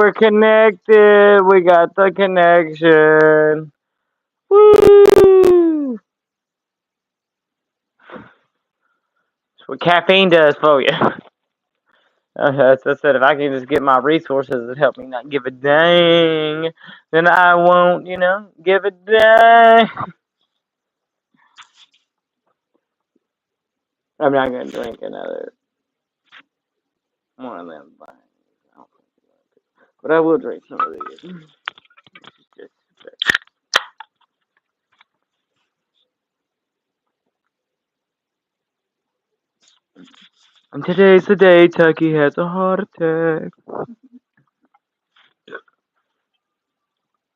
we're connected. We got the connection. Woo! That's what caffeine does for you. That's I said. If I can just get my resources that help me not give a dang, then I won't, give a dang. I'm not gonna drink another one of them things. But I will drink some of these. And today's the day Tucky has a heart attack.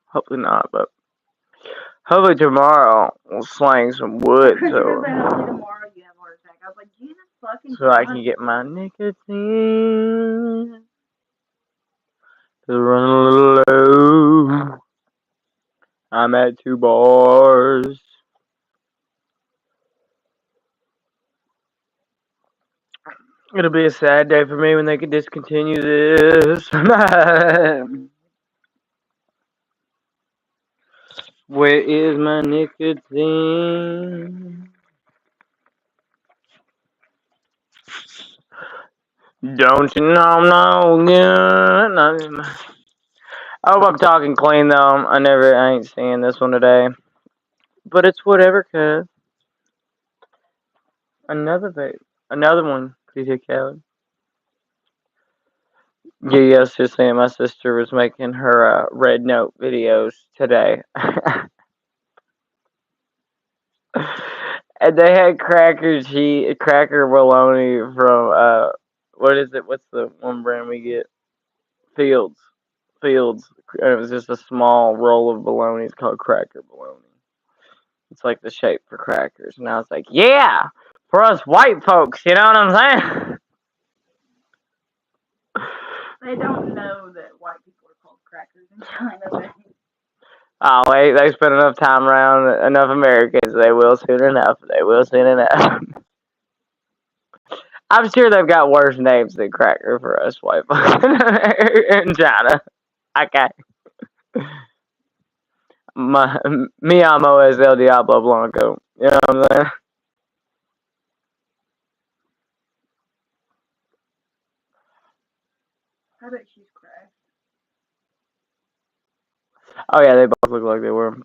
Hopefully not, but hopefully tomorrow we'll slang some wood so tomorrow you have a heart attack. I was like, Jesus fucking so I can get my nicotine to run a little low. I'm at 2 bars. It'll be a sad day for me when they can discontinue this. Where is my nicotine? Don't you know no good? I hope I'm talking clean though. I ain't seeing this one today. But it's whatever, cuz. Another vape. Another one, DJ Khaled. Yeah, yes, just saying my sister was making her red note videos today. And they had cracker bologna from what is it? What's the one brand we get? Fields. Fields. And it was just a small roll of bologna. It's called cracker bologna. It's like the shape for crackers. And I was like, yeah, for us white folks, you know what I'm saying? They don't know that white people are called crackers in China. Oh, wait, they spent enough time around enough Americans. They will soon enough. They will soon enough. I'm sure they've got worse names than cracker for us white folks in China. Okay. Mi amo es el Diablo Blanco. You know what I'm saying? I bet she's crashed. Oh, yeah, they both look like they were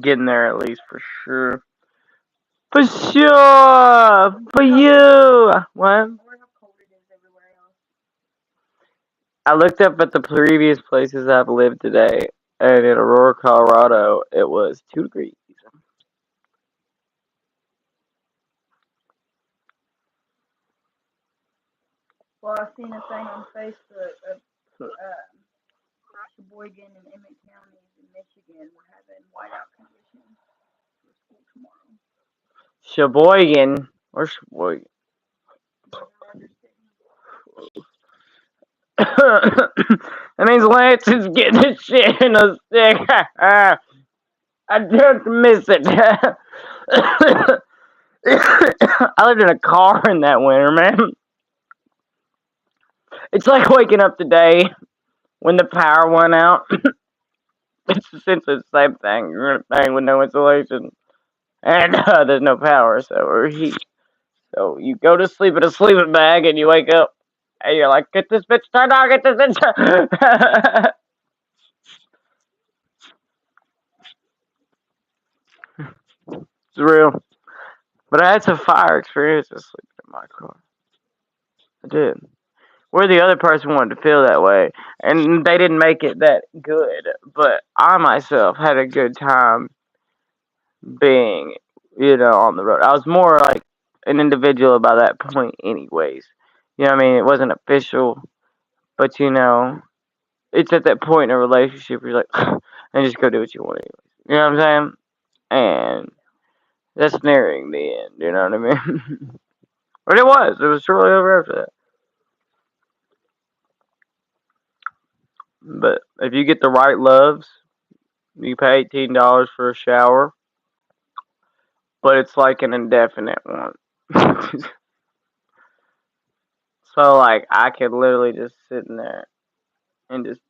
getting there at least for sure. For sure! For you! What? I looked up at the previous places I've lived today, and in Aurora, Colorado, it was 2 degrees. Well, I've seen a thing on Facebook of Sheboygan and Emmett counties in Michigan were having whiteout conditions for school tomorrow. Sheboygan? Where's Sheboygan? That means Lance is getting his shit in a stick. I just miss it. I lived in a car in that winter, man. It's like waking up today when the power went out. It's essentially the same thing. You're in a thing with no insulation. And there's no power, or heat. So you go to sleep in a sleeping bag and you wake up and you're like, get this bitch turned on, get this bitch turned It's real. But I had some fire experiences sleeping in my car. I did. Where the other person wanted to feel that way. And they didn't make it that good. But I myself had a good time being, on the road. I was more like an individual by that point anyways. You know what I mean? It wasn't official. But it's at that point in a relationship where you're like, and just go do what you want anyways. You know what I'm saying? And that's nearing the end, you know what I mean? But it was shortly over after that. But if you get the right loves, you pay $18 for a shower, but it's like an indefinite one. So like I could literally just sit in there and just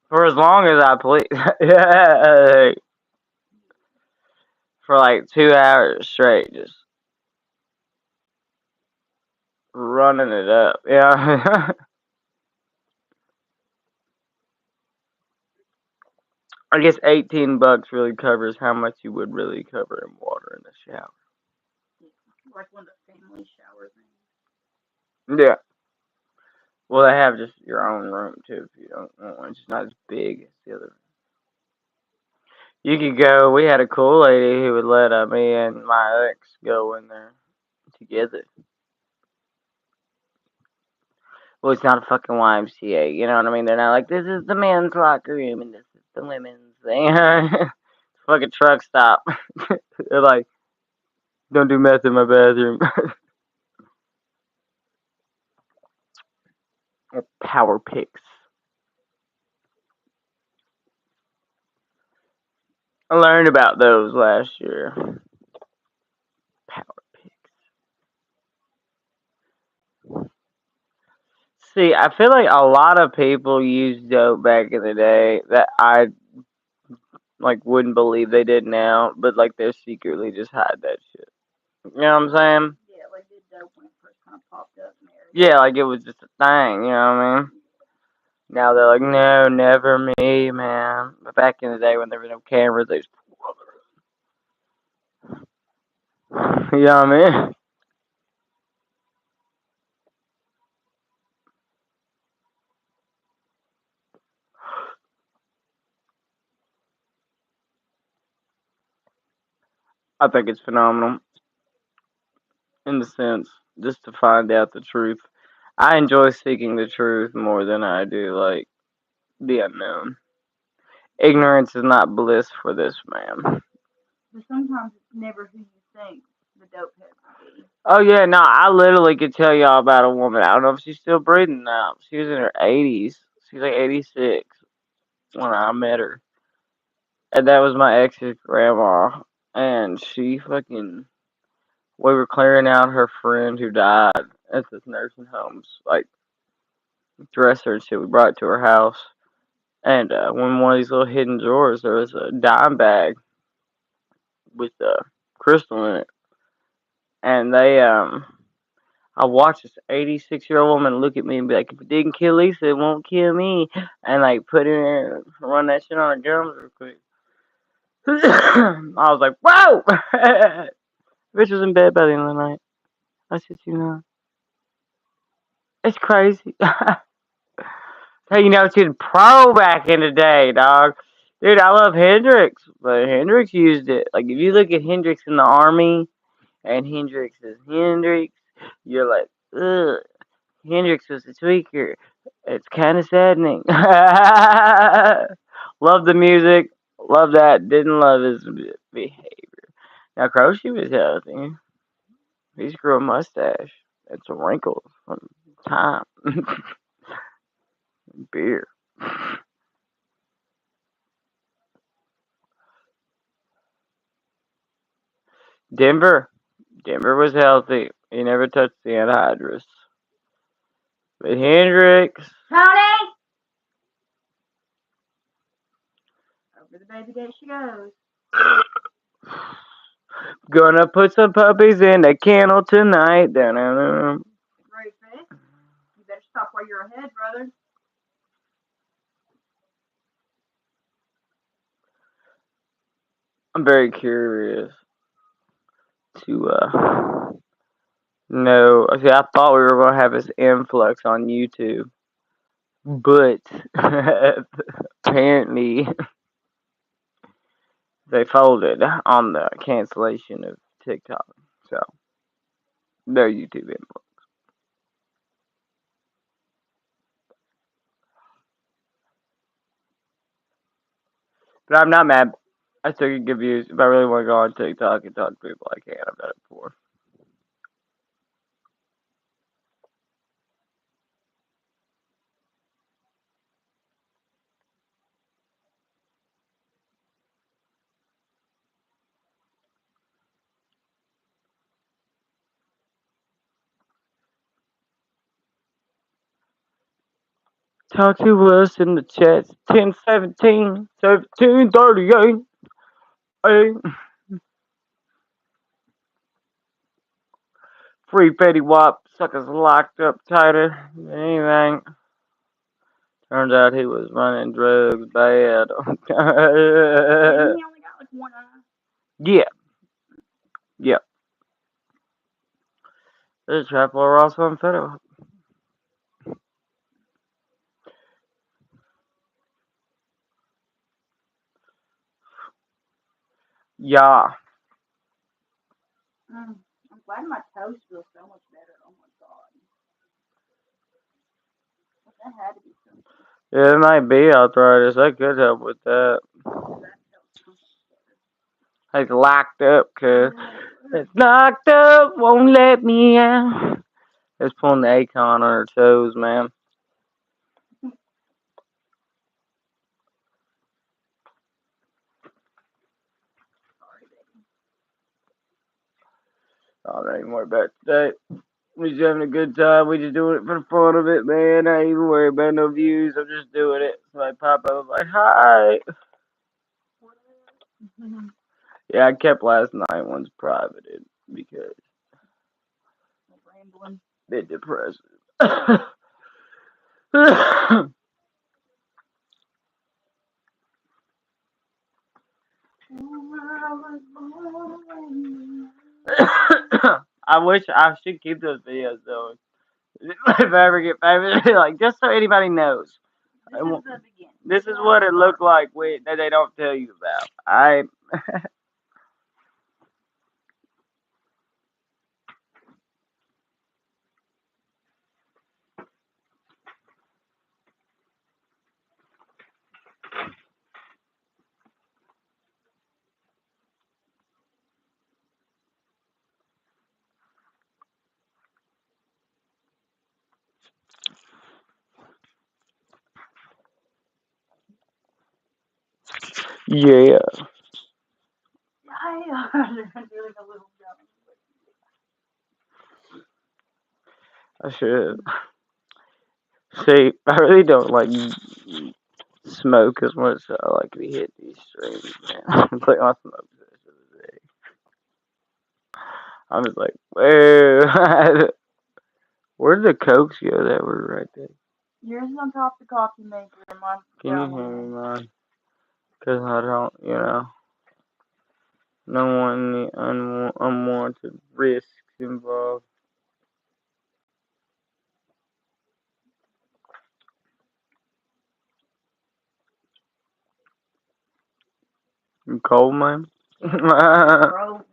for as long as I please. Yeah, for like 2 hours straight, just running it up. Yeah. I guess $18 really covers how much you would really cover in water in the shower. Like one of the family shower things. Yeah. Well, they have just your own room too if you don't want one. It's not as big as the other. You could go. We had a cool lady who would let me and my ex go in there together. Well, it's not a fucking YMCA. You know what I mean? They're not like this is the men's locker room and this is the women's thing. Fucking truck stop. They're like, don't do meth in my bathroom. Or power picks. I learned about those last year. Power picks. See, I feel like a lot of people used dope back in the day that I like wouldn't believe they did now, but like they secretly just hide that shit. You know what I'm saying? Yeah, like the dope when it first kind of popped up in America. Yeah, like it was just a thing. You know what I mean? Now they're like, no, never me, man. But back in the day when there were no cameras, they just, you know what I mean? I think it's phenomenal in the sense just to find out the truth. I enjoy seeking the truth more than I do like the unknown. Ignorance is not bliss for this man. But sometimes it's never who you think the dope head would be. Oh yeah, no, I literally could tell y'all about a woman. I don't know if she's still breathing now. She was in her 80s. She's like 86 when I met her. And that was my ex's grandma. And she fucking, we were clearing out her friend who died at this nursing home's like dresser and shit. We brought it to her house. And in one of these little hidden drawers, there was a dime bag with crystal in it. And I watched this 86-year-old woman look at me and be like, if it didn't kill Lisa, it won't kill me. And like put it in, run that shit on her gums real quick. I was like, whoa! Bitch was in bed by the end of the night. I said, you know, it's crazy. Hey, you know, she was pro back in the day, dog. Dude, I love Hendrix, but Hendrix used it. Like, if you look at Hendrix in the army, and Hendrix is Hendrix, you're like, ugh. Hendrix was a tweaker. It's kind of saddening. Love the music. Love that. Didn't love his behavior. Now, Croce was healthy. He's grew a mustache. It's a wrinkle from time. Beer. Denver. Denver was healthy. He never touched the anhydrous. But Hendrix. Tony! Over the baby gate she goes. Gonna put some puppies in the kennel tonight. Da-na-na. Great fish. You better stop while you're ahead, brother. I'm very curious to know. See, I thought we were gonna have this influx on YouTube, but apparently they folded on the cancellation of TikTok. So no YouTube influx. But I'm not mad. I still can get views. If I really want to go on TikTok and talk to people, I can. I've done it before. Talk to us in the chat. 1017 1738. Hey. Free Petty Wop. Suckers locked up tighter than anything. Turns out he was running drugs bad. Didn't he only got like one eye? Yeah. Yeah. This trap or also in federal. Yeah. I'm glad my toes feel so much better. Oh my god. That had to be something. Yeah, it might be arthritis. That could help with that. That felt so much better. It's locked up, cuz. It's locked up, won't let me out. It's pulling the Akon on her toes, man. Sorry, baby. I don't even worry about today. We just having a good time. We just doing it for the fun of it, man. I ain't even worried about no views. I'm just doing it. So I pop up like, hi. Yeah, I kept last night one's privated because Rambling. they're depressive. I wish I should keep those videos though. If I ever get famous, like just so anybody knows. This is the beginning. This is what it looked like that they don't tell you about. I yeah. Doing a little jump. I should. See, I really don't like smoke as much as I like to hit these streams, man. It's like my smoke session today. I'm just like, where? Where did the cokes go that were right there? Yours is on top of the coffee maker. Mine's Can you down hand me there. mine? Because I don't, no one unwanted risks involved. You cold, man? Bro.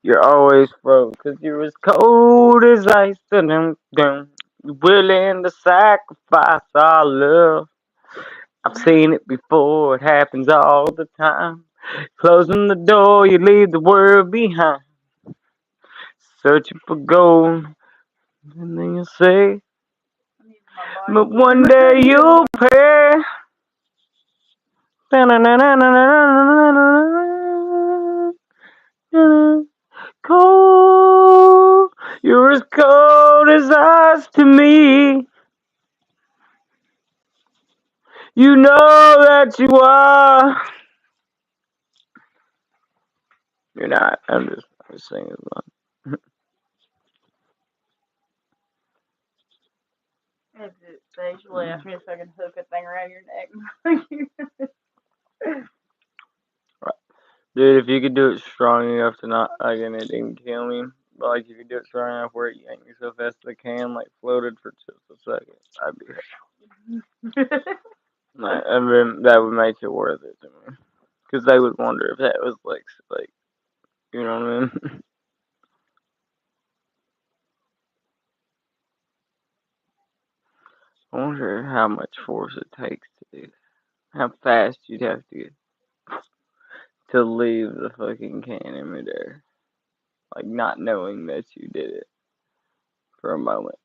You're always froze because you're as cold as ice. Dun, dun. You're willing to sacrifice our love. I've seen it before, it happens all the time. Closing the door, you leave the world behind. Searching for gold, and then you say, but one day you'll pay. Cold, you're as cold as ice to me. You know that you are. You're not. I'm just singing along. They usually ask me if I can hook a thing around your neck. Dude, if you could do it strong enough to not, like, and it didn't kill me, but, like, if you do it strong enough where you yank me so fast the can, like, floated for just a second, I'd be, like, that would make it worth it to me. Because they would wonder if that was, like, you know what I mean? I wonder how much force it takes to do that. How fast you'd have to get to leave the fucking can in midair. Like, not knowing that you did it for a moment.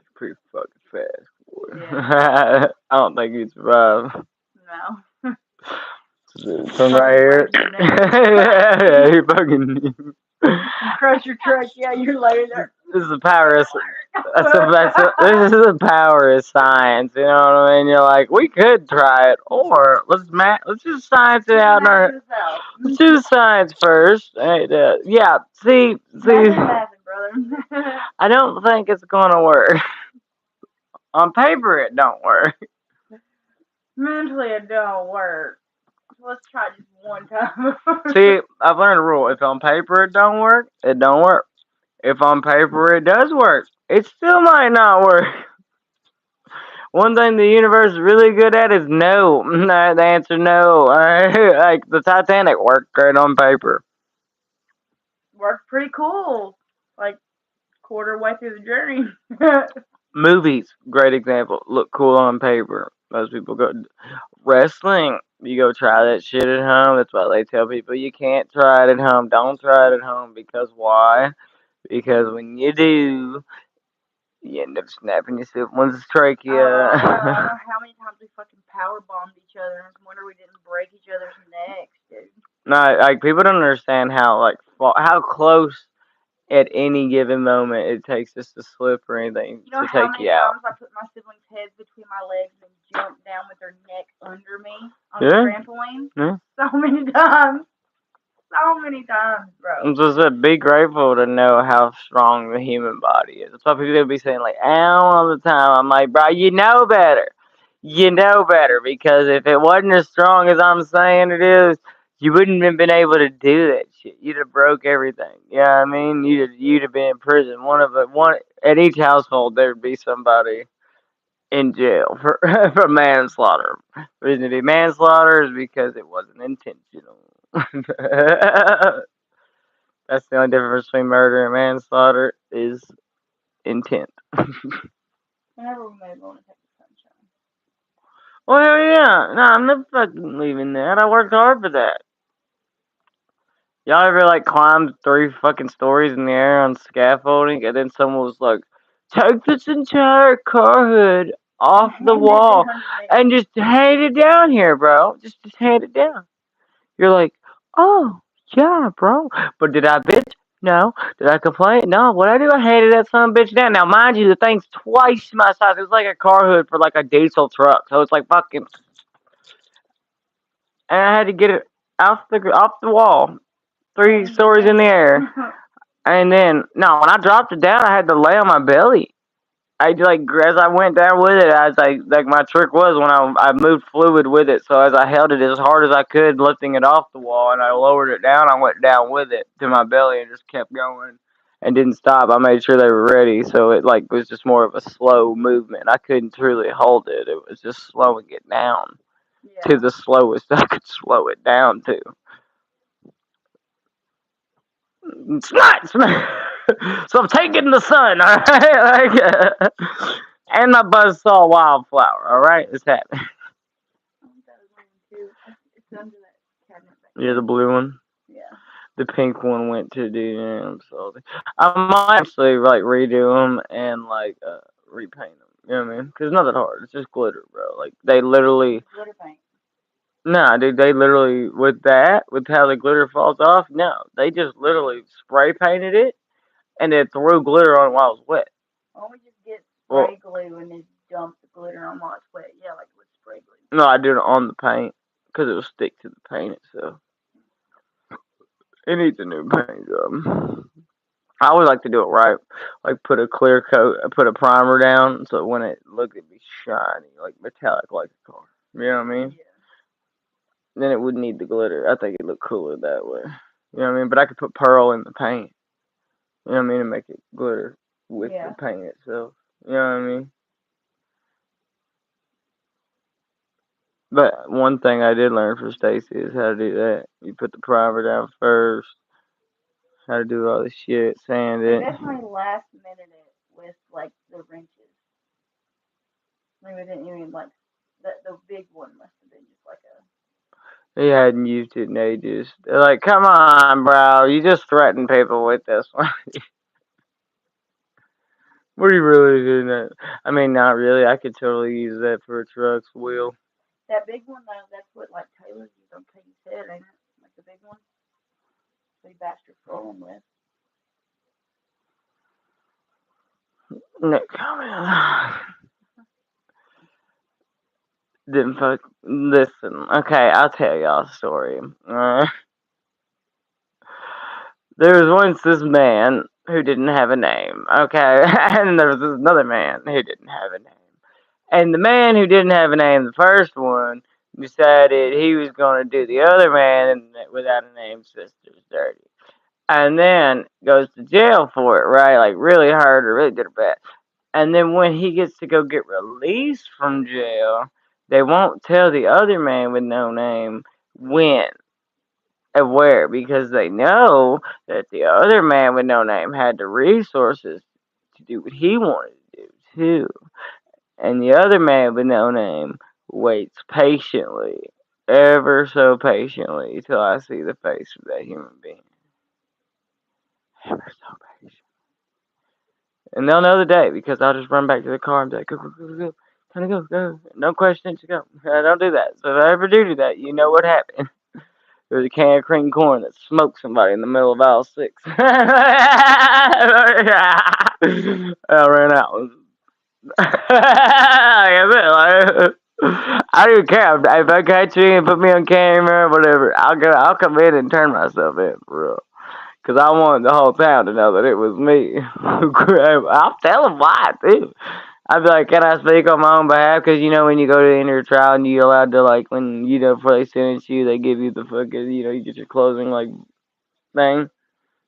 It's pretty fucking fast, boy. Yeah. I don't think you'd survive. No. From right here. Yeah, you fucking. Crush your truck. Yeah, you're laying there. This is a power wrestling. This is the power of science. You know what I mean? You're like, we could try it, or let's just science it out in our. Let's do the science first. Yeah. See. Imagine, brother. I don't think it's gonna work. On paper, it don't work. Mentally, it don't work. So let's try just one time. See, I've learned a rule. If on paper it don't work, it don't work. If on paper it does work, it still might not work. One thing the universe is really good at is no. The answer no. Like the Titanic worked great on paper. Worked pretty cool. Like quarter way through the journey. Movies, great example. Look cool on paper. Most people go wrestling. You go try that shit at home. That's why they tell people you can't try it at home. Don't try it at home because why? Because when you do, you end up snapping yourself one's I don't trachea. know how many times we fucking power bombed each other, and it's a wonder we didn't break each other's necks, dude. No, like people don't understand how how close at any given moment it takes us to slip or anything You know to how take many you out. times I put my siblings' heads between my legs and jumped down with their neck under me on the Yeah, trampoline? yeah. So many times. So many times, bro. I'm just be grateful to know how strong the human body is. That's why people be saying like ow all the time. I'm like, bro, you know better. You know better because if it wasn't as strong as I'm saying it is, you wouldn't have been able to do that shit. You'd have broke everything. You know what I mean? You'd have been in prison. One at each household there'd be somebody in jail for for manslaughter. The reason to be manslaughter is because it wasn't intentional. That's the only difference between murder and manslaughter is intent. Whenever we move on to take the sunshine. Well, hell yeah. No, I'm never fucking leaving that. I worked hard for that. Y'all ever like climbed 3 fucking stories in the air on scaffolding and then someone was like, take this entire car hood off the wall and just hand it down here, bro. Just hand it down. You're like, oh, yeah, bro. But did I bitch? No. Did I complain? No. What I do? I handed that son of a bitch down. Now, mind you, the thing's twice my size. It's like a car hood for like a diesel truck. So it's like fucking. And I had to get it off the wall, 3 stories in the air. And then, no, when I dropped it down, I had to lay on my belly. I like as I went down with it, I was like my trick was when I moved fluid with it. So as I held it as hard as I could, lifting it off the wall, and I lowered it down, I went down with it to my belly and just kept going and didn't stop. I made sure they were ready, so it like was just more of a slow movement. I couldn't truly hold it; it was just slowing it down to Yeah. the slowest I could slow it down to. It's not. So I'm taking the sun, all right? And my buzzsaw wildflower, all right? It's happening. I think that was one too. It's under that cabinet back Yeah, there. the blue one. Yeah. The pink one went to the so I might actually like redo them and like repaint them. You know what I mean? Cause it's not that hard. It's just glitter, bro. Like they literally. Glitter paint. Nah, dude, they literally with how the glitter falls off. No, they just literally spray painted it and then threw glitter on it while it was wet. Why don't we just get Well, spray glue and then dump the glitter on while it's wet? Yeah, like with spray glue. no, I did it on the paint because it will stick to the paint itself. It needs a new paint job. I always like to do it right, like put a clear coat, put a primer down, so when it looked, it'd be shiny, like metallic, like a car. You know what I mean? Yeah. Then it wouldn't need the glitter. I think it look cooler that way. You know what I mean? But I could put pearl in the paint. You know what I mean? To make it glitter with Yeah. the paint itself. You know what I mean? But one thing I did learn from Stacy is how to do that. You put the primer down first. How to do all this shit, sand They it. definitely last minute it with like the wrenches. Maybe didn't even like the big one must have been just like He hadn't used it in ages. They're like, come on, bro. You just threaten people with this one. What are you really doing that? I mean, not really. I could totally use that for a truck's wheel. that big one though. That's what like Taylor used on Katie's head, ain't it? Like the big one. So he bashed her skull with. No comment. Didn't fuck. Listen, okay, I'll tell y'all a story. There was once this man who didn't have a name, okay? And there was this another man who didn't have a name. And the man who didn't have a name, the first one, decided he was going to do the other man without a name sisters dirty. And then goes to jail for it, right? Like really hurt or really did it bad. And then when he gets to go get released from jail, they won't tell the other man with no name when and where because they know that the other man with no name had the resources to do what he wanted to do too. And the other man with no name waits patiently, ever so patiently, till I see the face of that human being. Ever so patient. And they'll know the day because I'll just run back to the car and be like, go, go, go, go, go. Kind of go, go. No questions, go. I don't do that. So if I ever do that, you know what happened. There's a can of cream corn that smoked somebody in the middle of aisle 6. I ran out. I don't care if I catch you and put me on camera or whatever. I'll come in and turn myself in for real. Cause I want the whole town to know that it was me. I'll tell them why too. I'd be like, can I speak on my own behalf? Cause you know when you go to enter a trial and you're allowed to like when you know before they sentence you, they give you the fucking you get your closing like thing.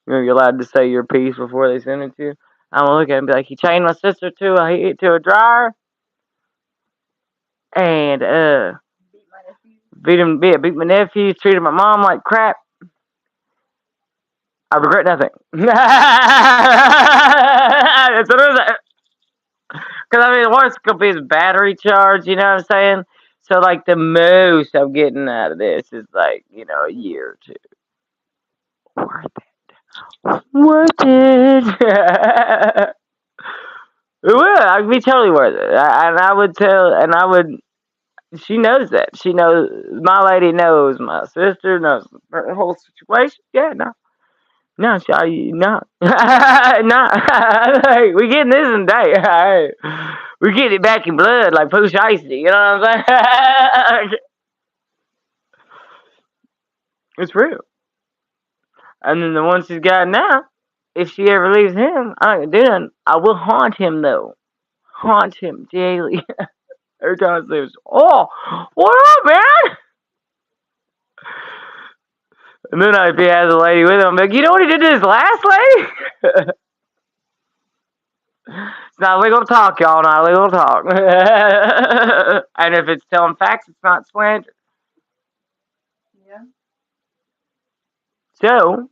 You're allowed to say your piece before they sentence you. I'm gonna look at him and be like, he chained my sister to a dryer and Beat my nephew. beat my nephews, treated my mom like crap. I regret nothing. Because I mean, worst could be his battery charge. You know what I'm saying? So like the most I'm getting out of this is like a year or two. Worth it. Worth it. It would. I'd be totally worth it. And I would tell. And I would. She knows that. She knows. My lady knows. My sister knows the whole situation. Yeah. No. No, no, no. Hey, we getting this in day. Hey, we getting it back in blood like Pooh Shiesty. You know what I'm saying? It's real. And then the one she's got now, if she ever leaves him, I ain't doing. I will haunt him though. Haunt him daily. Every time I say, "Oh, what up, man?" And then if he has a lady with him, I'm like, you know what he did to his last lady? It's not legal to talk, y'all. Not legal to talk. And if it's telling facts, it's not slander. Yeah. So,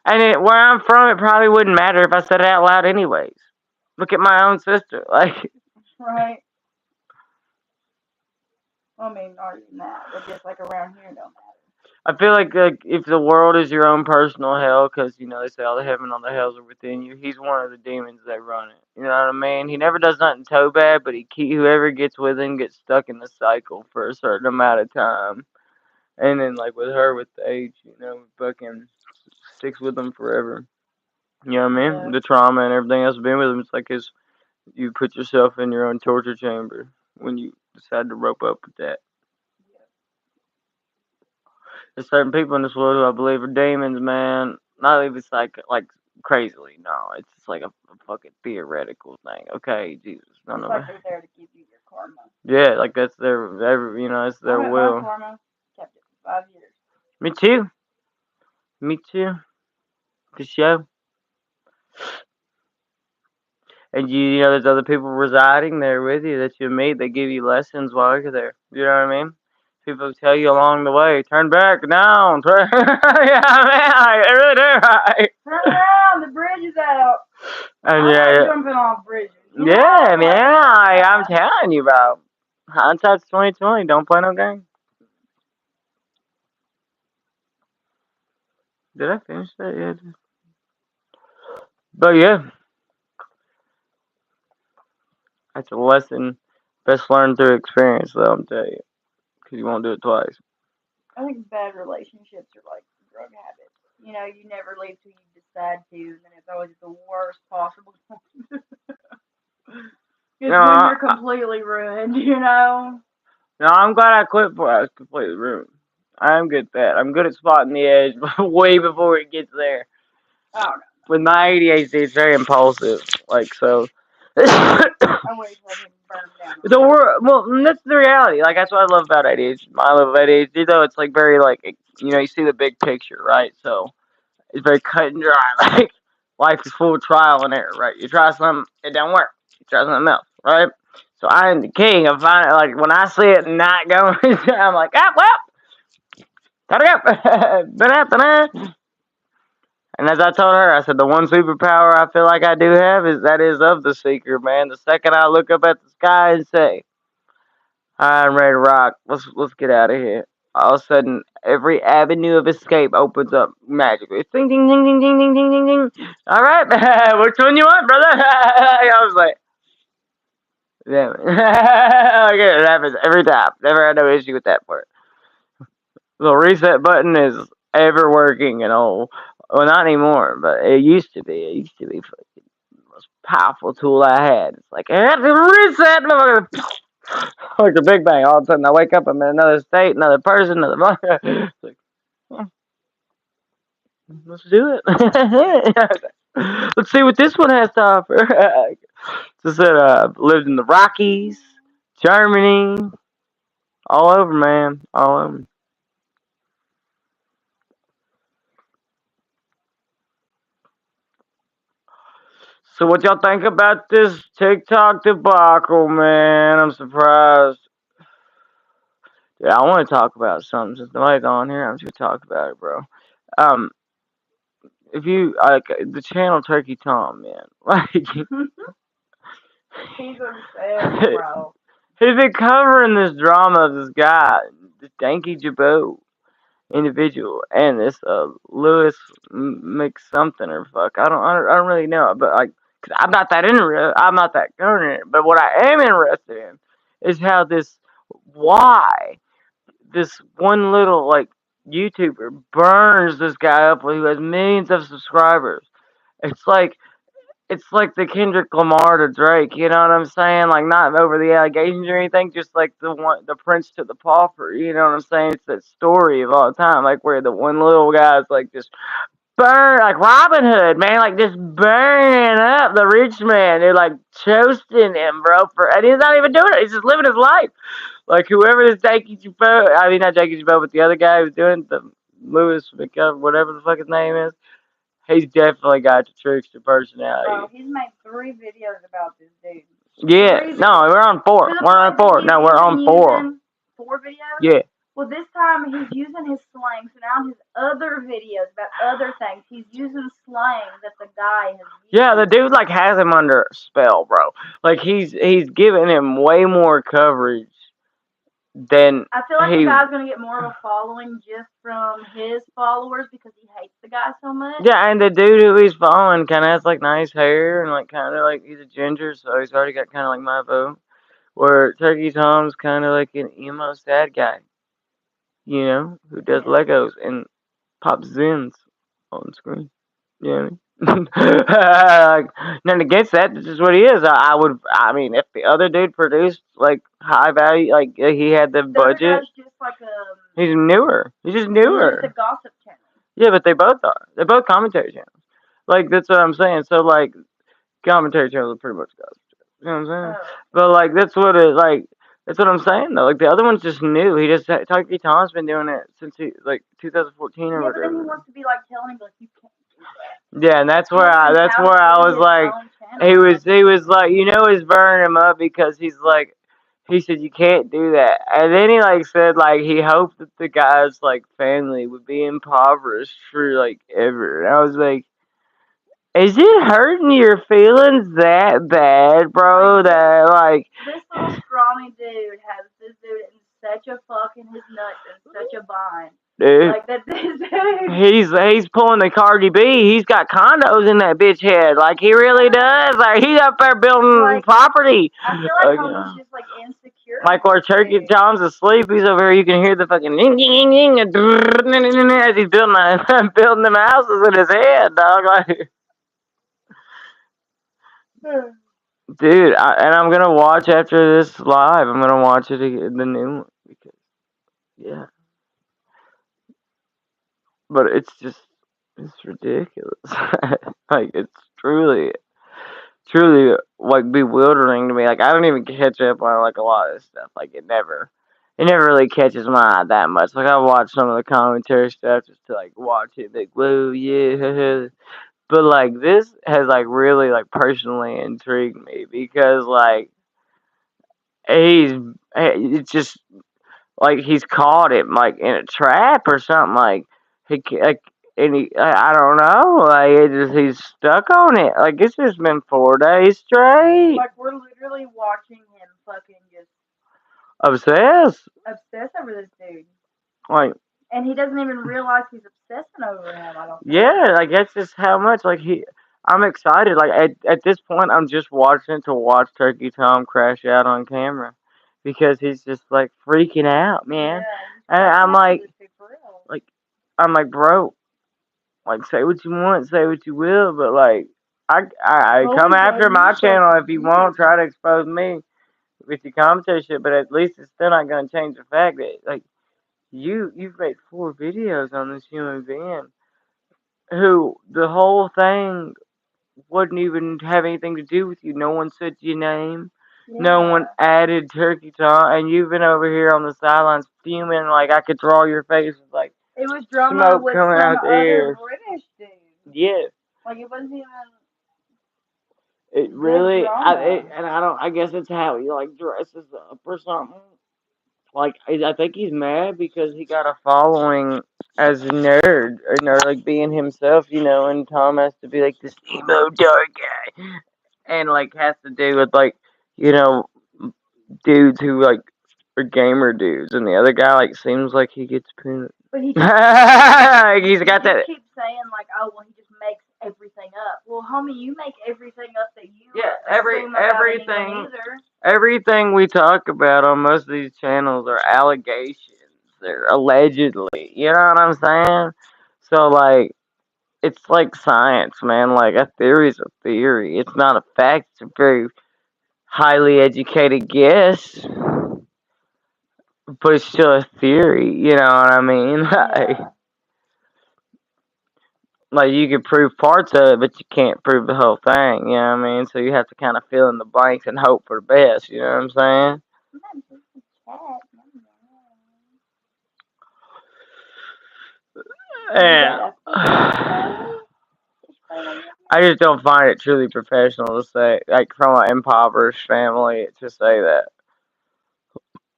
where I'm from, it probably wouldn't matter if I said it out loud, anyways. Look at my own sister. Like, Right. Well, I mean, not even that, but just like around here, don't matter. I feel like if the world is your own personal hell, because they say all the heaven, all the hells are within you. He's one of the demons that run it. You know what I mean? He never does nothing so bad, but whoever gets with him gets stuck in the cycle for a certain amount of time. And then like with her, with the age, fucking sticks with him forever. You know what I mean? Yeah. The trauma and everything else been with him. It's like you put yourself in your own torture chamber when you decide to rope up with that. There's certain people in this world who I believe are demons, man. Not even it's like crazily. No, it's just like a fucking theoretical thing. Okay, Jesus, none It's of like it. they're there to give you your karma. Yeah, like that's it's I their went my will. karma, kept it for 5 years. Me too. Me too. For sure. And there's other people residing there with you that you meet. They give you lessons while you're there. You know what I mean? People tell you along the way, turn back, down, turn. Yeah, man, I really do. Right? Turn around, the bridge is out. And I'm yeah, not yeah, jumping off bridges. yeah, Like, man, I'm telling you, bro. Hindsight's 2020. Don't play no game. Did I finish that yet? But yeah, that's a lesson best learned through experience, though. I'm telling you, because you won't do it twice. I think bad relationships are like drug habits. You know, you never leave till you decide to, and then it's always the worst possible time. No, It's when you're completely ruined, you know? no, I'm glad I quit before I was completely ruined. I'm good at that. I'm good at spotting the edge way before it gets there. Oh, no. With my ADHD, it's very impulsive. Like, so. I wish I could burn down The already. world, well, that's the reality. Like, that's what I love about ADHD. I love ADHD, though. It's like very, like, you see the big picture, right? So, it's very cut and dry. Like, life is full of trial and error, right? You try something, it don't work. You try something else, right? So I am the king of finding, like, when I see it not going, I'm like, ah, well, gotta go. Da-da-da-da. And as I told her, I said, the one superpower I feel like I do have is that is of the seeker, man. The second I look up at the sky and say, I'm ready to rock. Let's get out of here. All of a sudden, every avenue of escape opens up magically. Ding ding ding ding ding ding ding ding ding. All right, which one you want, brother? I was like, damn it. Okay, it happens every time. Never had no issue with that part. The reset button is ever working and all. Well, not anymore, but it used to be. It used to be fucking the most powerful tool I had. It's like, I have to reset, motherfucker. Like the Big Bang. All of a sudden, I wake up, I'm in another state, another person, another. It's like, oh, let's do it. Let's see what this one has to offer. Just said, lived in the Rockies, Germany, all over, man, all over. So, what y'all think about this TikTok debacle, man? I'm surprised. Yeah, I want to talk about something since nobody's on here. I'm just gonna talk about it, bro. Um, if you like the channel Turkey Tom, man, like He's obsessed, bro. he's been covering this drama of this guy, this Danky Jabot individual, and this Lewis Mc something or fuck. I don't really know, but like, cause I'm not that ignorant. But what I am interested in is how why this one little like YouTuber burns this guy up who has millions of subscribers. It's like it's like the Kendrick Lamar to Drake, you know what I'm saying? Like not over the allegations or anything, just like the Prince to the Pauper, you know what I'm saying? It's that story of all time, like where the one little guy's like just burn like Robin Hood, man, like just burning up the rich man. They're like toasting him, bro, and he's not even doing it. He's just living his life. Like whoever this Jakey Jabo, I mean not Jakey Jabo, but the other guy who's doing the Lewis McCover, whatever the fuck his name is, he's definitely got the trickster personality. Bro, he's made 3 videos about this dude. Yeah, no, we're on 4. We're on 4. No, we're on 4. 4 videos? Yeah. Well, this time he's using his slang, so now his other videos about other things, he's using slang that the guy has used. Yeah, the dude like has him under a spell, bro. Like he's giving him way more coverage than I feel like the guy's gonna get more of a following just from his followers because he hates the guy so much. Yeah, and the dude who he's following kind of has like nice hair and like kind of like he's a ginger, so he's already got kind of like my vote. Where Turkey Tom's kind of like an emo sad guy, who does Legos and pops Zins on screen. You know what I mean? Nothing against that. This is what he is. I mean, if the other dude produced like high value, like he had the budget. Just like he's newer. He's just newer. It's a gossip channel. Yeah, but they both are. They're both commentary channels. Like that's what I'm saying. So like, commentary channels are pretty much gossip channels. You know what I'm saying? But like that's what it like. That's what I'm saying though. Like the other one's just new. He just Tucky Tom's been doing it since like 2014 or whatever. But then he wants to be like telling him like you can't. Yeah, and that's where I was like, he was like, he's burning him up because he's like, he said you can't do that, and then he like said like he hoped that the guy's like family would be impoverished for like ever, and I was like, is it hurting your feelings that bad, bro? That like this little scrawny dude has this dude in such a fucking his nuts in such a bind. Dude, like that this dude. He's pulling the Cardi B. He's got condos in that bitch head. Like he really does. Like he's up there building property. I feel like he's just like insecure. Like where Turkey Tom's asleep, he's over here. You can hear the fucking ning, ning, ning, ning, as he's building building them houses in his head, dog. Like, dude, and I'm gonna watch after this live. I'm gonna watch it again, the new one because yeah, but it's ridiculous. Like it's truly like bewildering to me. Like I don't even catch up on like a lot of this stuff. Like it never really catches my eye that much. Like I watch some of the commentary stuff just to like watch it, like whoa yeah. But like this has like really like personally intrigued me because like he's it's just like he's caught him like in a trap or something. Like like and I don't know. Like he's stuck on it. Like it's just been 4 days straight. Like we're literally watching him fucking just Obsessed. obsess over this dude, Like and he doesn't even realize he's obsessing over him. I don't think. yeah, like that's just how much like I'm excited. Like at this point, I'm just watching to watch Turkey Tom crash out on camera because he's just like freaking out, man. Yeah, And I'm like, this dude for real. like I'm like, bro, like say what you want, say what you will, but like I come after my channel if you want, try to expose me with your commentary shit, but at least it's still not gonna change the fact that like you've made 4 videos on this human being who the whole thing wouldn't even have anything to do with you. No one said your name. Yeah. No one added Turkey Tom, and you've been over here on the sidelines fuming like I could draw your face with like it was drama smoke with coming some out the other ears. British dude. Yeah. Like it wasn't even. It really, drama. and I don't. I guess it's how he like dresses up or something. Like I think he's mad because he got a following as a nerd, or like being himself, and Tom has to be like this emo dark guy, and like has to do with like you know dudes who like are gamer dudes, and the other guy like seems like he gets pinned. But he He's got that. keeps saying like, oh well, he just makes everything up. Well, homie, you make everything up that you Yeah, assume about anyone either. everything we talk about on most of these channels are allegations. They're allegedly. You know what I'm saying? So like it's like science, man. Like a theory's a theory. It's not a fact. It's a very highly educated guess, but it's still a theory. You know what I mean? Yeah. Like you can prove parts of it, but you can't prove the whole thing. You know what I mean? So you have to kind of fill in the blanks and hope for the best. You know what I'm saying? Yeah. I just don't find it truly professional to say, like, from an impoverished family, to say that.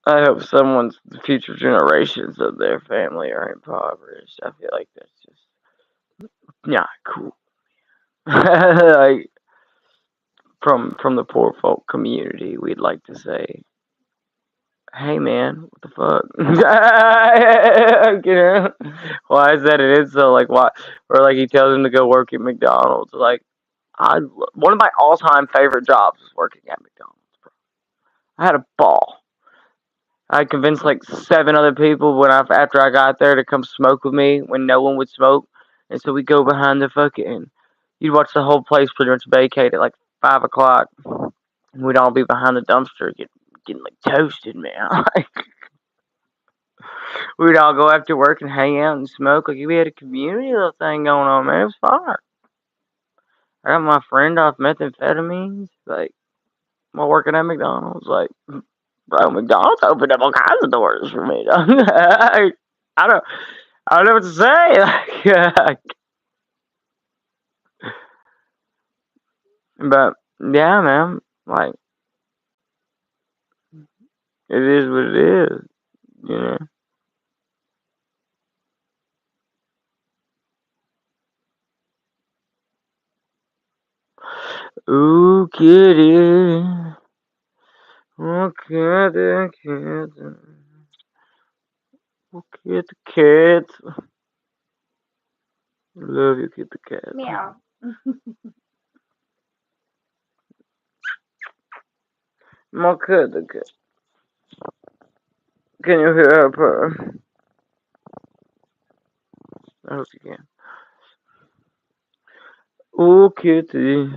I hope someone's the future generations of their family are impoverished. I feel like that's just not cool. Like from the poor folk community, we'd like to say, "Hey man, what the fuck?" You know? Why is that it is so like why? Or like he tells him to go work at McDonald's. Like one of my all-time favorite jobs was working at McDonald's, bro. I had a ball. I convinced like 7 other people after I got there to come smoke with me when no one would smoke, and so we go behind the fucking. You'd watch the whole place pretty much vacate at like 5 o'clock. And we'd all be behind the dumpster getting like toasted, man. We'd all go after work and hang out and smoke. Like we had a community little thing going on, man. It was fun. I got my friend off methamphetamines, like while working at McDonald's. Like, bro, McDonald's opened up all kinds of doors for me. I don't, I don't know what to say. Like, but yeah, man, like it is what it is, you know. Ooh, kitty, oh kitty, kitty, oh kitty, cat. Love you, kitty, cat. Meow. My kitty, cat. Can you hear her purr? I hope you can. Oh, kitty.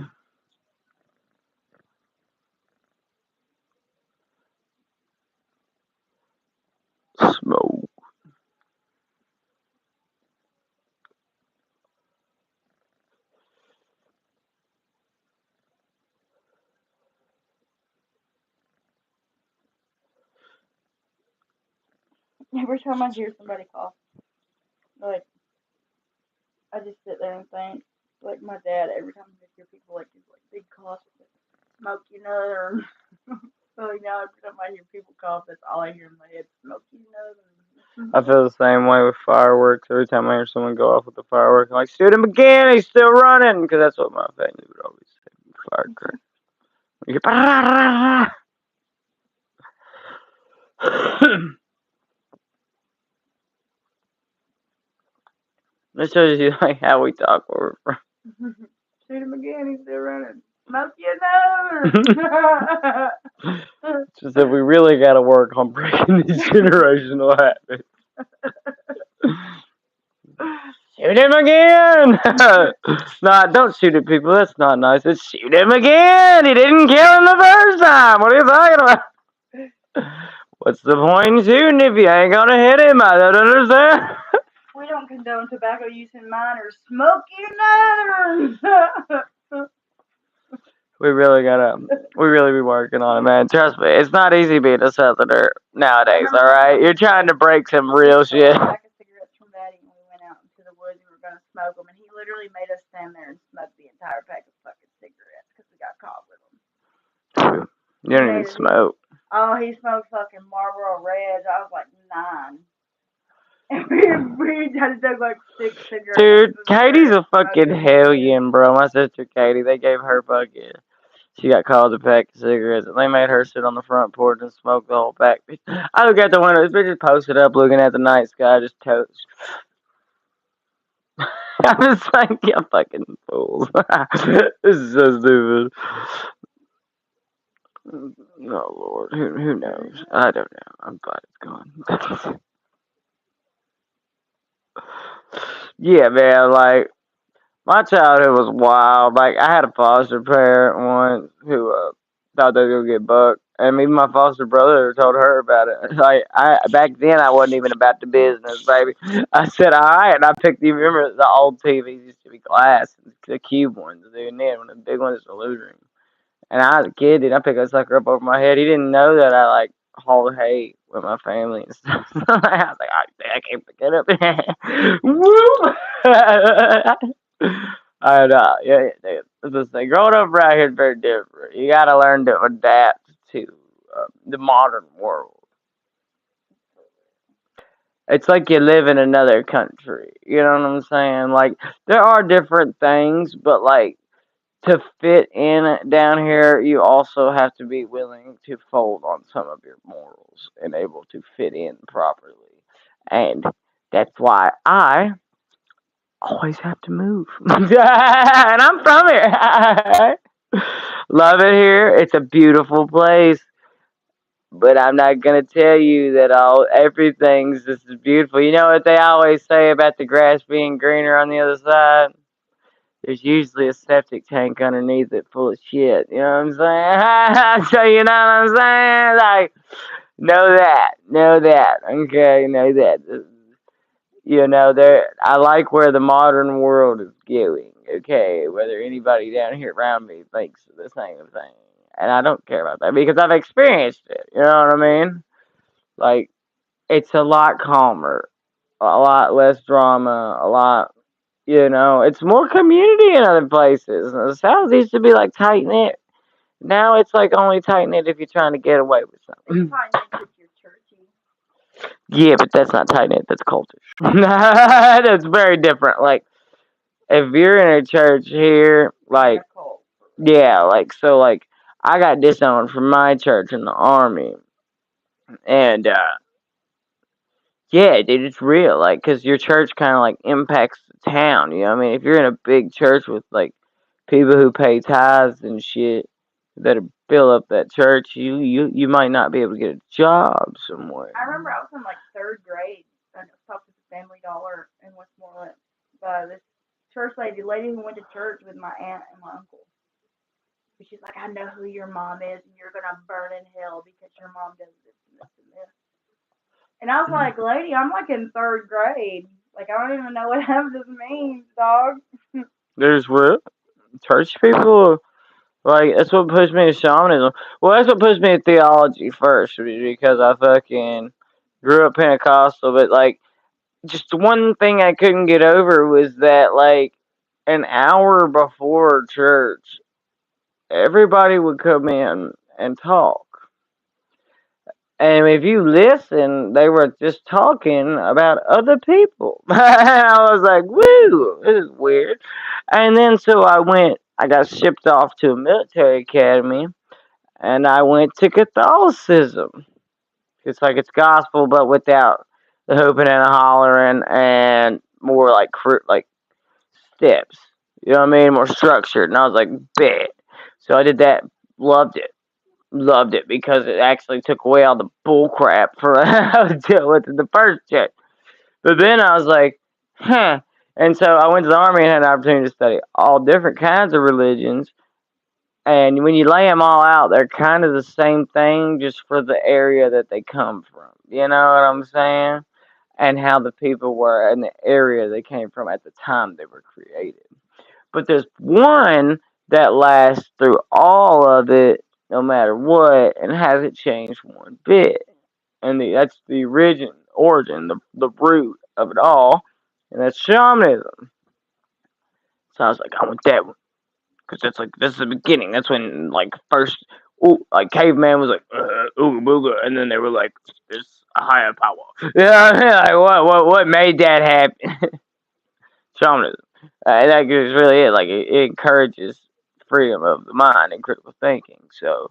Smoke. Every time I hear somebody cough, like I just sit there and think, like my dad. Every time I hear people like do like big coughs, like, smoke you nut, or so now every time I hear people cough, that's all I hear in my head: smoke you nut. I feel the same way with fireworks. Every time I hear someone go off with a firework, I'm like, shoot him again, he's still running. Because that's what my family would always say. Firecracker. You hear, that shows you like how we talk where we're Shoot him again, he's still running. Smoke you nut. from. Just that we really got to work on breaking these generational habits. Shoot him again! Nah, don't shoot at people. That's not nice. It's shoot him again! He didn't kill him the first time! What are you talking about? What's the point in shooting if you ain't gonna hit him? I don't understand. We don't condone tobacco use in minors. Smoke you nut. We really be working on it, man. Trust me, it's not easy being a Southerner nowadays, alright? You're trying to break some real shit. Pack of cigarettes from Daddy when we went out into the woods and we were going to smoke them, and he literally made us stand there and smoke the entire pack of fucking cigarettes because we got caught with them. You don't even smoke. Oh, he smoked fucking Marlboro Reds. I was like 9. And we had to take like 6 cigarettes. Dude, Katie's a fucking hellion, bro. My sister Katie, they gave her fucking. She got called a pack of cigarettes, and they made her sit on the front porch and smoke the whole pack. I look out the window. This bitch just posted up, looking at the night sky, just toast. I'm just like, you fucking fools. This is so stupid. Oh Lord, who knows? I don't know. I'm glad it's gone. Yeah, man. Like, my childhood was wild. Like, I had a foster parent once who thought they were gonna get bucked, and even my foster brother told her about it. Like, I back then I wasn't even about the business, baby. I said, all right, and I picked. You remember the old TVs used to be glass, the cube ones, dude, and then when the big one is illusion. And I was a kid, and I picked that sucker up over my head. He didn't know that I like hauled hay with my family and stuff. So I was like, oh, I can't pick it up. Woo! And yeah, dude, this thing. Growing up right here is very different. You got to learn to adapt to the modern world. It's like you live in another country. You know what I'm saying? Like, there are different things, but like, to fit in down here, you also have to be willing to fold on some of your morals and able to fit in properly. And that's why I always have to move. And I'm from here. Love it here. It's a beautiful place. But I'm not gonna tell you that everything's just beautiful. You know what they always say about the grass being greener on the other side? There's usually a septic tank underneath it full of shit. You know what I'm saying? So you know what I'm saying? Like, know that. Okay, know that. You know, there. I like where the modern world is going. Okay, whether anybody down here around me thinks the same thing, and I don't care about that because I've experienced it. You know what I mean? Like, it's a lot calmer, a lot less drama, a lot. You know, it's more community in other places. The South used to be like tight knit. Now it's like only tight knit if you're trying to get away with something. Yeah, but that's not tight knit. That's cultish. That's very different. Like, if you're in a church here, like, yeah, like, so, like, I got disowned from my church in the army. And, yeah, dude, it's real. Like, because your church kind of, like, impacts the town. You know what I mean? If you're in a big church with, like, people who pay tithes and shit that are fill up that church, you might not be able to get a job somewhere. I remember I was in like third grade and I stopped at the Family Dollar in Westmoreland by this church lady who went to church with my aunt and my uncle. But she's like, I know who your mom is, and you're gonna burn in hell because your mom does this and this and this. And I was like, lady, I'm like in third grade. Like I don't even know what half of this means, dog. There's real church people. Like that's what pushed me to shamanism. Well, that's what pushed me to theology first, because I fucking grew up Pentecostal. But like, just one thing I couldn't get over was that like an hour before church, everybody would come in and talk. And if you listen, they were just talking about other people. I was like, woo, this is weird. And then so I got shipped off to a military academy, and I went to Catholicism. It's like it's gospel, but without the hooping and the hollering, and more like like steps. You know what I mean? More structured. And I was like, bet. So I did that. Loved it. Loved it because it actually took away all the bull crap for I was dealing with in the first check. But then I was like, huh. And so I went to the army and had an opportunity to study all different kinds of religions. And when you lay them all out, they're kind of the same thing, just for the area that they come from. You know what I'm saying? And how the people were in the area they came from at the time they were created. But there's one that lasts through all of it, no matter what, and hasn't changed one bit. And that's the origin, the root of it all, and that's shamanism. So I was like, I want that one, because that's the beginning. That's when like first, like caveman was like ooga booga, and then they were like, there's a higher power. Yeah, like what made that happen? Shamanism. And that is really it. Like it encourages freedom of the mind and critical thinking. So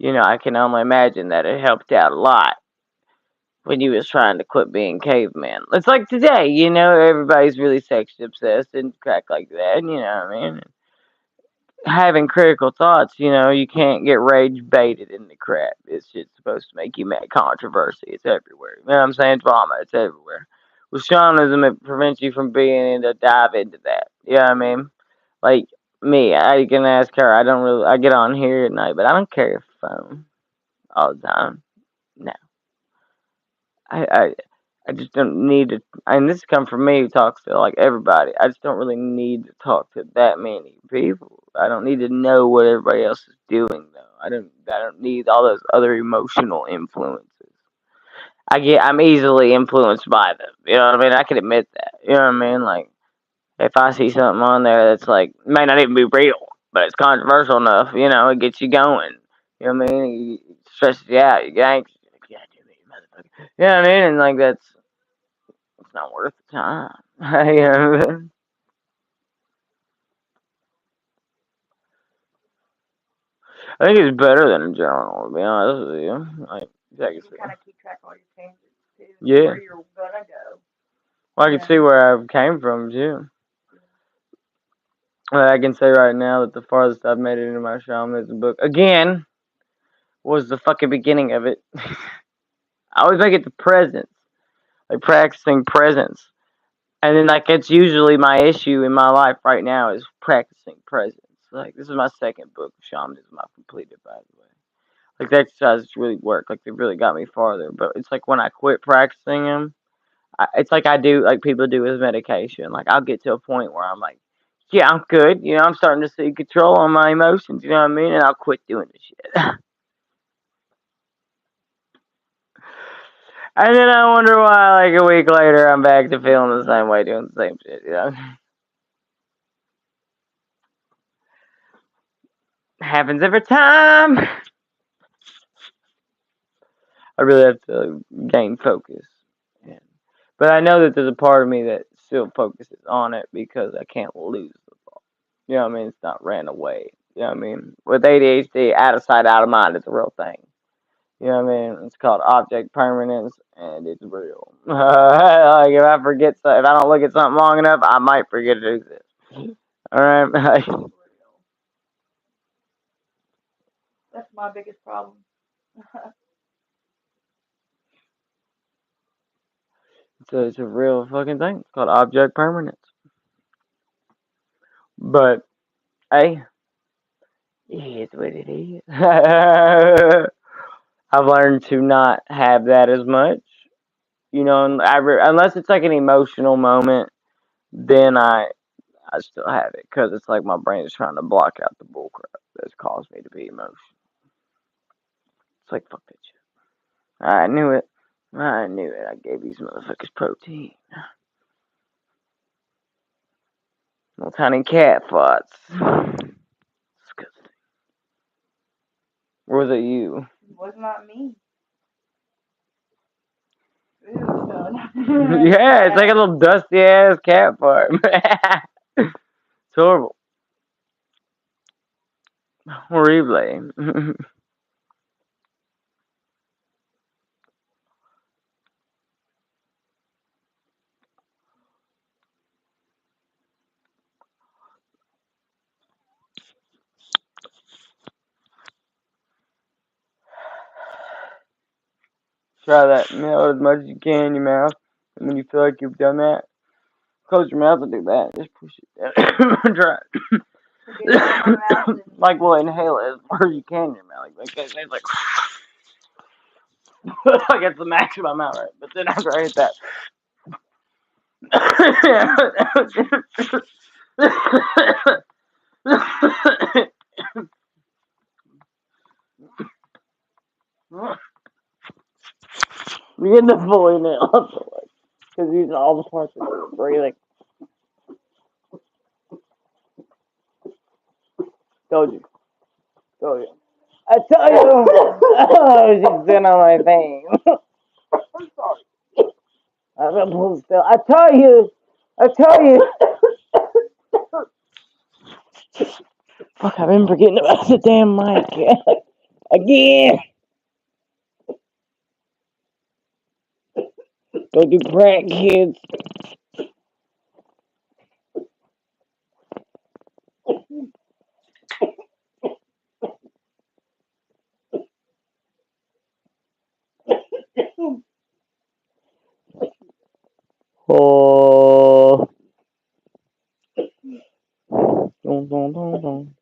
I can only imagine that it helped out a lot when you was trying to quit being caveman. It's like today, everybody's really sexually obsessed and crack like that. You know what I mean? Having critical thoughts, you can't get rage baited in the crap. It's just supposed to make you mad. Controversy, it's everywhere. You know what I'm saying? Drama, it's everywhere. With shamanism, it prevents you from being able to dive into that. You know what I mean? Like me, I can ask her. I get on here at night, but I don't carry a phone all the time. No, I, I, I just don't need to. And this comes from me who talks to like everybody. I just don't really need to talk to that many people. I don't need to know what everybody else is doing though. I don't need all those other emotional influences. I'm easily influenced by them. You know what I mean? I can admit that. You know what I mean? Like if I see something on there that's like may not even be real, but it's controversial enough, it gets you going. You know what I mean? It stresses you out. You get anxious. You're like, yeah, do me, motherfucker. You know what I mean? And like it's not worth the time. You know? I think it's better than a journal, to be honest with you. Like, You can kind of keep track of all your changes too, yeah. where you're gonna go. Well, I can Yeah. see where I came from too. I can say right now that the farthest I've made it into my shamanism book again was the fucking beginning of it. I always make it to presence, like practicing presence, and then like it's usually my issue in my life right now is practicing presence. Like this is my second book of shamanism I've completed, by the way. Like the exercises really work. Like they really got me farther. But it's like when I quit practicing them, it's like I do, like people do with medication. Like I'll get to a point where I'm like, yeah, I'm good. I'm starting to see control on my emotions. You know what I mean? And I'll quit doing the shit. And then I wonder why, like a week later, I'm back to feeling the same way, doing the same shit. Happens every time. I really have to gain focus. Yeah. But I know that there's a part of me that still focuses on it because I can't lose the ball. You know what I mean? It's not ran away. You know what I mean? With ADHD, out of sight, out of mind is a real thing. You know what I mean? It's called object permanence, and it's real. Like if I don't look at something long enough, I might forget it exists. All right. That's my biggest problem. It's a real fucking thing. It's called object permanence. But hey, it is what it is. I've learned to not have that as much. You know, and unless it's like an emotional moment, then I still have it because it's like my brain is trying to block out the bullcrap that's caused me to be emotional. It's like fuck that shit. I knew it. I knew it. I gave these motherfuckers protein. Little tiny cat farts. Disgusting. Or was it you? It was not me. Ew, son. Yeah, it's like a little dusty ass cat fart. It's horrible. Horrible. Try that melt as much as you can in your mouth. And when you feel like you've done that, close your mouth and do that. Just push it down. Try it. So get it out of my mouth and Like, well, inhale it as far as you can in your mouth. Like that. It's like, like it's the max of my mouth, right? But then after I hit that. You're getting the fully nail. Because using all the parts of your breathing. Told you. Told you. I tell you. Oh, she's sitting on my thing. I'm sorry. I'm gonna pull still. I tell you. I tell you. Fuck, I've been forgetting about the damn mic. Again. Go do crack, kids. Oh. Dum, dum, dum, dum.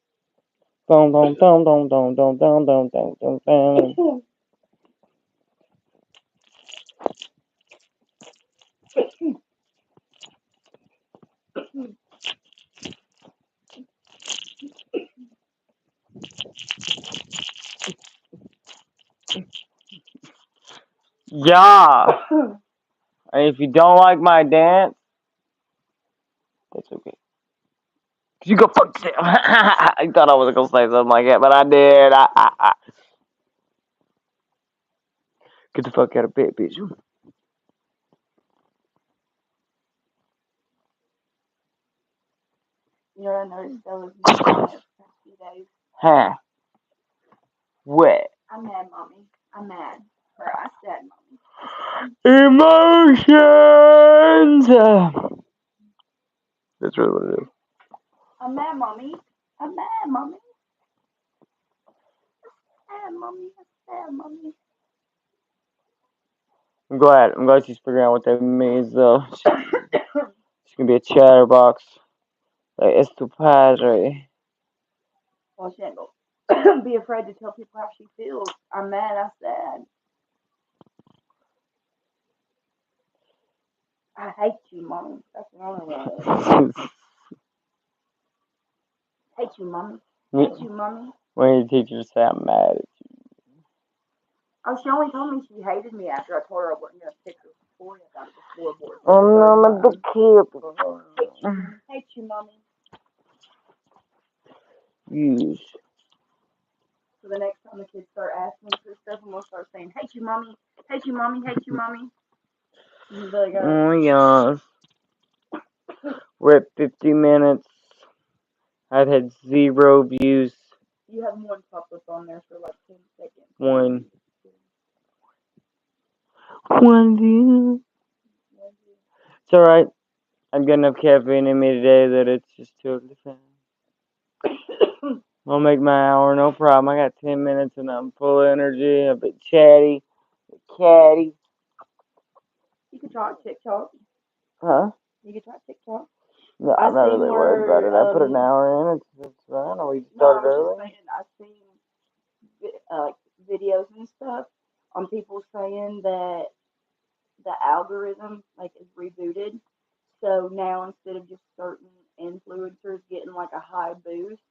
Dum, dum, dum, dum, dum, dum, dum, dum, dum, dum, dum. Yeah. And if you don't like my dance, that's okay. You go fuck yourself. I thought I was gonna say something like that, but I did. Get the fuck out of bed, bitch. You know, I noticed I was mad for a few days. Huh? What? I'm mad, mommy. I'm mad. Or I said, Emotions. That's really what it is. I'm mad, mommy. I'm mad, mommy. I'm mad, mommy. I'm sad, mommy. I'm glad. I'm glad she's figuring out what that means, though. She's gonna be a chatterbox. Like, it's tu padre. Well, she ain't gonna be afraid to tell people how she feels. I'm mad. I'm sad. I hate you, mommy. That's the only way. Hate you, mommy. Hate you, mommy. When your teacher say I'm mad at Oh, she only told me she hated me after I told her I wasn't gonna pick her before I got to the floorboard. you. Oh no, the kid. Hate you, mommy. Use. So the next time the kids start asking me for stuff, I'm gonna start saying, "Hate you, mommy. Hate you, mommy. Hate you, mommy." Like, Oh yeah. We're at 50 minutes. I've had 0 views. you have one pop up on there for like 10 seconds. One. One view. It's alright. I've got enough caffeine in me today that it's just totally fine. I'll make my hour, no problem. I got 10 minutes and I'm full of energy, a bit chatty, catty. You could try TikTok. Huh? You could try TikTok. No, I I'm not seen really worried about it. where I put an hour in, it's fine. Or we no, I started was just early. saying I seen videos and stuff on people saying that the algorithm like is rebooted. So now instead of just certain influencers getting like a high boost,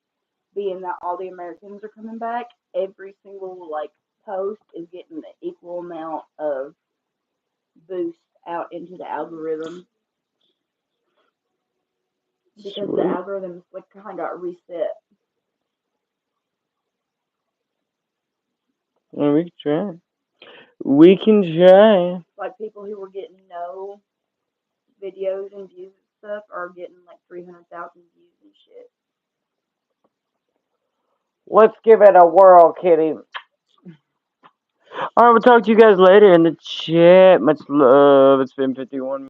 being that all the Americans are coming back, every single like post is getting the equal amount of boost out into the algorithm because the Sweet. algorithm like kind of got reset. Well, we can try. We can try. Like people who were getting no videos and views and stuff are getting like 300,000 views and shit. Let's give it a whirl, kitty. Alright, we'll talk to you guys later in the chat. Much love. It's been 51